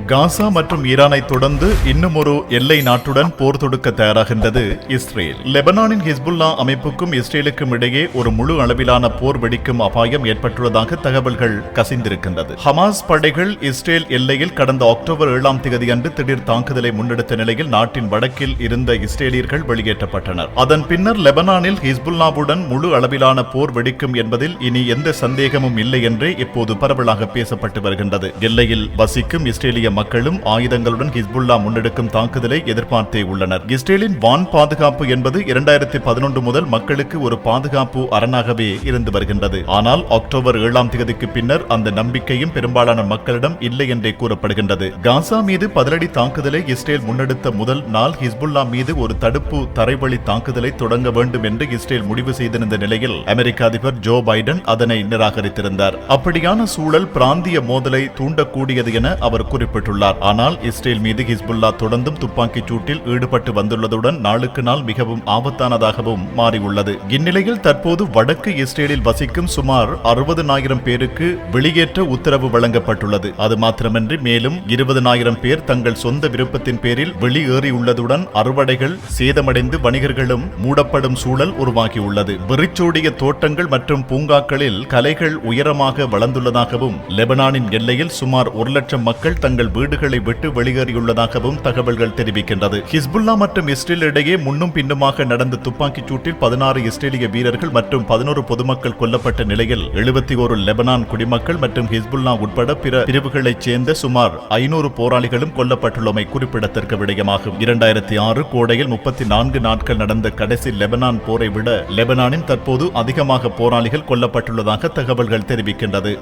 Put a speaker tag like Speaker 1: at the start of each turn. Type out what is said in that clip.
Speaker 1: காசா மற்றும் ஈரானை தொடர்ந்து இன்னும் ஒரு எல்லை நாட்டுடன் போர் தொடுக்க தயாராகின்றது இஸ்ரேல். லெபனானின் ஹிஸ்புல்லா அமைப்புக்கும் இஸ்ரேலுக்கும் இடையே ஒரு முழு அளவிலான போர் வெடிக்கும் அபாயம் ஏற்பட்டுள்ளதாக தகவல்கள் கசிந்திருக்கின்றது. ஹமாஸ் படைகள் இஸ்ரேல் எல்லையில் கடந்த அக்டோபர் 7ஆம் தேதி அன்று திடீர் தாக்குதலை முன்னெடுத்த நிலையில் நாட்டின் வடக்கில் இருந்த இஸ்ரேலியர்கள் வெளியேற்றப்பட்டனர். அதன் பின்னர் லெபனானில் ஹிஸ்புல்லாவுடன் முழு அளவிலான போர் வெடிக்கும் என்பதில் இனி எந்த சந்தேகமும் இல்லை என்றே இப்போது பரவலாக பேசப்பட்டு வருகின்றது. எல்லையில் வசிக்கும் இஸ்ரேலிய மக்களும் ஆயுதங்களுடன் ஹிஸ்புல்லா முன்னெடுக்கும் தாக்குதலை எதிர்பார்த்தே உள்ளனர். இஸ்ரேலின் வான் பாதுகாப்பு என்பது 2011 முதல் மக்களுக்கு ஒரு பாதுகாப்பு அரணாகவே இருந்து வருகின்றது. ஆனால் அக்டோபர் 7ஆம் தேதிக்கு பின்னர் அந்த நம்பிக்கையும் பெரும்பாலான மக்களிடம் இல்லை என்றே கூறப்படுகின்றது. காசா மீது பதிலடி தாக்குதலை இஸ்ரேல் முன்னெடுத்த முதல் நாள் ஹிஸ்புல்லா மீது ஒரு தடுப்பு தரைவழி தாக்குதலை தொடங்க வேண்டும் என்று இஸ்ரேல் முடிவு செய்திருந்த நிலையில் அமெரிக்க அதிபர் ஜோ பைடன் அதனை நிராகரித்திருந்தார். அப்படியான சூழல் பிராந்திய மோதலை தூண்டக்கூடியது என அவர் குறிப்பிட்டுள்ளார். ஆனால் இஸ்ரேல் மீது ஹிஸ்புல்லா தொடர்ந்தும் துப்பாக்கிச் சூட்டில் ஈடுபட்டு வந்துள்ளதுடன் நாளுக்கு நாள் மிகவும் ஆபத்தானதாகவும் மாறியுள்ளது. இந்நிலையில் தற்போது வடக்கு இஸ்ரேலில் வசிக்கும் சுமார் 60,000 பேருக்கு வெளியேற்ற உத்தரவு வழங்கப்பட்டுள்ளது. அது மாத்திரமின்றி மேலும் 20,000 பேர் தங்கள் சொந்த விருப்பத்தின் பேரில் வெளியேறியுள்ளதுடன் அறுவடைகள் சேதமடைந்து வணிகர்களும் மூடப்படும் சூழல் உருவாகியுள்ளது. வெறிச்சோடிய தோட்டங்கள் மற்றும் பூங்காக்களில் கலைகள் உயரமாக வளர்ந்துள்ளதாகவும் லெபனானின் எல்லையில் சுமார் 1 லட்சம் மக்கள் தங்கள் வீடுகளை விட்டு வெளியேறியுள்ளதாகவும் தகவல்கள் தெரிவிக்கின்றது. ஹிஸ்புல்லா மற்றும் இஸ்ரேல் இடையே முன்னும் பின்னுமாக நடந்த துப்பாக்கிச் சூட்டில் 16 இஸ்ரேலிய வீரர்கள் மற்றும் 11 பொதுமக்கள் கொல்லப்பட்ட நிலையில் 71 லெபனான் குடிமக்கள் மற்றும் ஹிஸ்புல்லா உட்பட பிற பிரிவுகளைச் சேர்ந்த சுமார் 500 போராளிகளும் கொல்லப்பட்டுள்ளமை குறிப்பிடத்தக்க விடயமாகும். 2006 கோடையில் 34 நாட்கள் நடந்த கடைசி லெபனான் போரை விட லெபனானில் தற்போது அதிகமாக போராளிகள் கொல்லப்பட்டுள்ளதாக தகவல்கள் தெரிவிக்கின்றது.